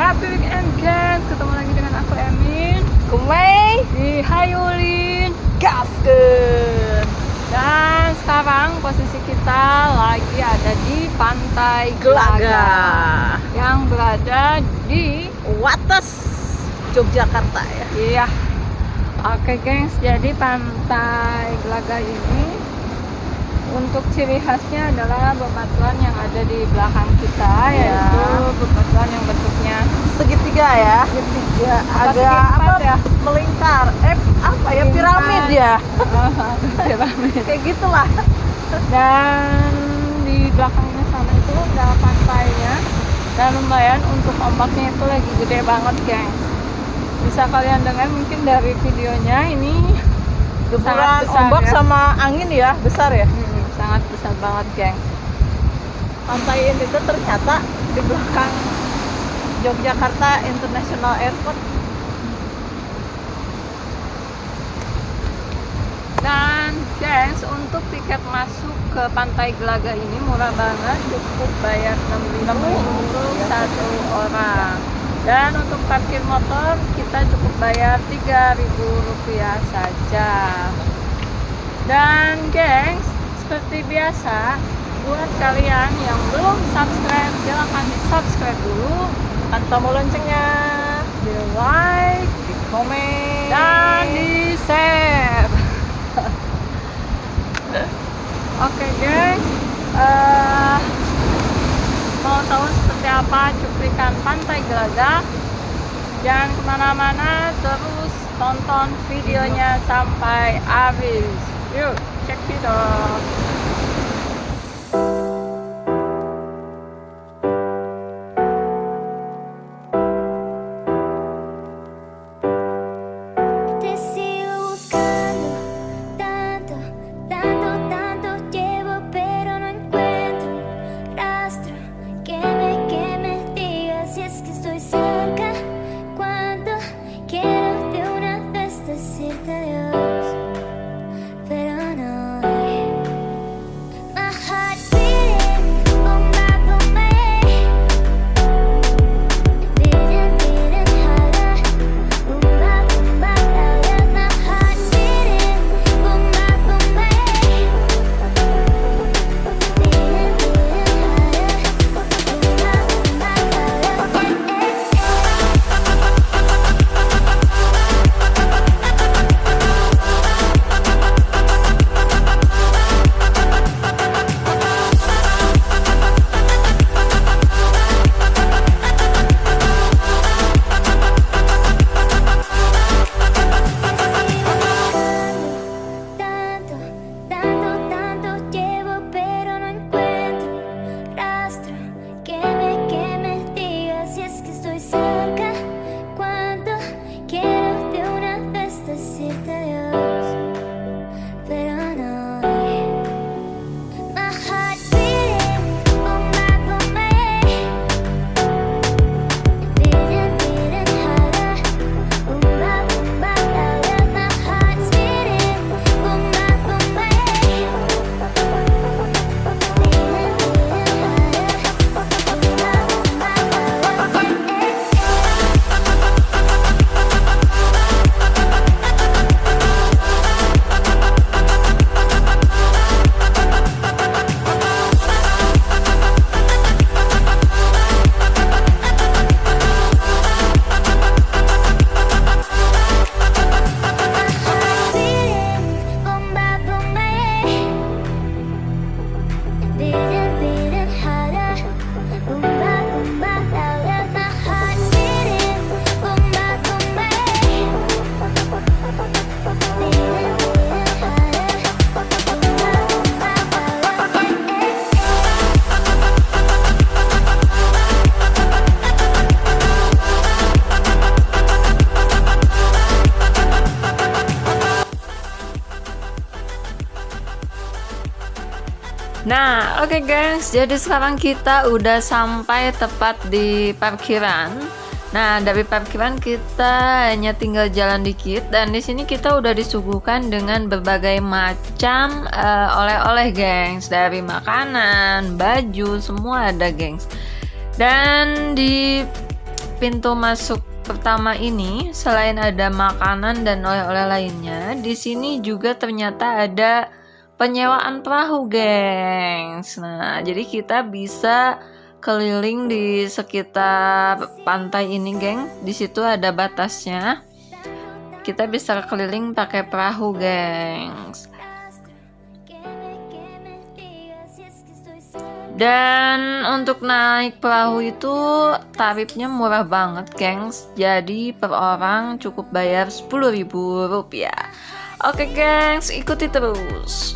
Happy weekend guys, ketemu lagi dengan aku Emin, Kumei di Hayulin. Gaskeun. Dan sekarang posisi kita lagi ada di Pantai Gelaga Gelaga yang berada di Wates, Yogyakarta ya. Iya. Oke gengs, jadi Pantai Gelaga ini untuk ciri khasnya adalah bebatuan yang ada di belakang kita, Ya. yaitu bebatuan yang bentuknya Segitiga ya. segitiga, Agak segi empat apa ya? melingkar. Apa ya, Melingkar. piramid ya. Piramid. Kayak gitulah. Dan di belakangnya sana itu udah pantainya, dan lumayan untuk ombaknya itu lagi gede banget guys. Bisa kalian dengar mungkin dari videonya, ini Deburan sangat besar ombak ya. sama angin ya, besar ya. Sangat besar banget geng. Pantai ini tuh ternyata di belakang Yogyakarta International Airport. Dan guys, untuk tiket masuk ke Pantai Gelaga ini murah banget, cukup bayar 6.000 untuk satu orang. Dan untuk parkir motor kita cukup bayar 3.000 rupiah saja. Dan gengs, seperti biasa, buat kalian yang belum subscribe, silahkan di subscribe dulu, Tekan tombol loncengnya, di like, di komen, dan di share. Oke guys, mau tahu seperti apa cuplikan Pantai Gelaga? Jangan kemana-mana, terus tonton videonya sampai habis. Yuk, check it out. Te sigo buscando, tanto, tanto, tanto llevo, pero no encuentro rastro que me diga si es que estoy cerca. Cuando quiero de una vez decirte adiós, pero no. My heart's beating, bomba, bomba, beating, beating harder. Bomba, bomba, louder. My heart's beating. Bomba, bomba, beating, beating harder. Bomba, bomba, tanto, tanto, tanto llevo, pero no encuentro rastro que me diga si es que estoy cerca. Cuando quiero de una vez decirte adiós, pero no. My heart's beating, bomba, bomba, beating, beating harder. Bomba, bomba, louder. My heart's beating. Bomba, bomba, beating, beating harder. Bomba, bomba, beating, bomba, bomba, beating, beating harder. Bomba, bomba, louder. My heart's beating. Bomba, bomba, beating, beating harder. Bomba, bomba, Nah, oke guys, jadi sekarang kita udah sampai tepat di parkiran. Nah, dari parkiran kita hanya tinggal jalan dikit, dan di sini kita udah disuguhkan dengan berbagai macam oleh-oleh, gengs. Dari makanan, baju, semua ada, gengs. Dan di pintu masuk pertama ini, selain ada makanan dan oleh-oleh lainnya, di sini juga ternyata ada penyewaan perahu, gengs. Nah, jadi kita bisa keliling di sekitar pantai ini, geng. Di situ ada batasnya. Kita bisa keliling pakai perahu, gengs. Dan untuk naik perahu itu tarifnya murah banget, gengs. Jadi per orang cukup bayar Rp10.000. Oke, gengs, ikuti terus.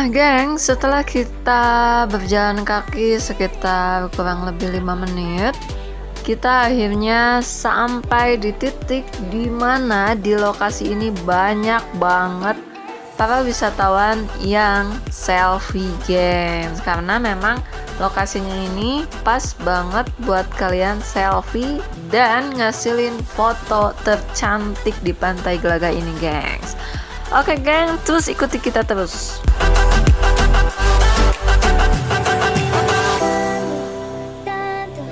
Nah, geng, setelah kita berjalan kaki sekitar kurang lebih 5 menit, kita akhirnya sampai di titik di mana di lokasi ini banyak banget para wisatawan yang selfie, gengs. Karena memang lokasinya ini pas banget buat kalian selfie dan ngasilin foto tercantik di Pantai Glaga ini, gengs. Oke, geng, terus ikuti kita terus. Tanto,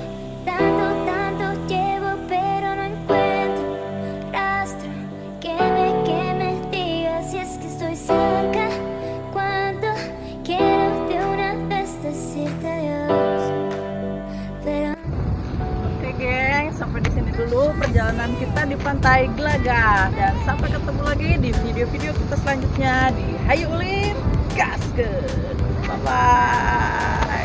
tanto, tanto llevo, pero no encuentro rastro que me diga si es que estoy cerca. Cuando quiero de una vez decirte adiós, pero Oke geng, sampai di sini dulu perjalanan kita di Pantai Glaga. Dan sampai ketemu lagi di video-video kita selanjutnya di Hayu Ulin Gaskeun. Bye bye.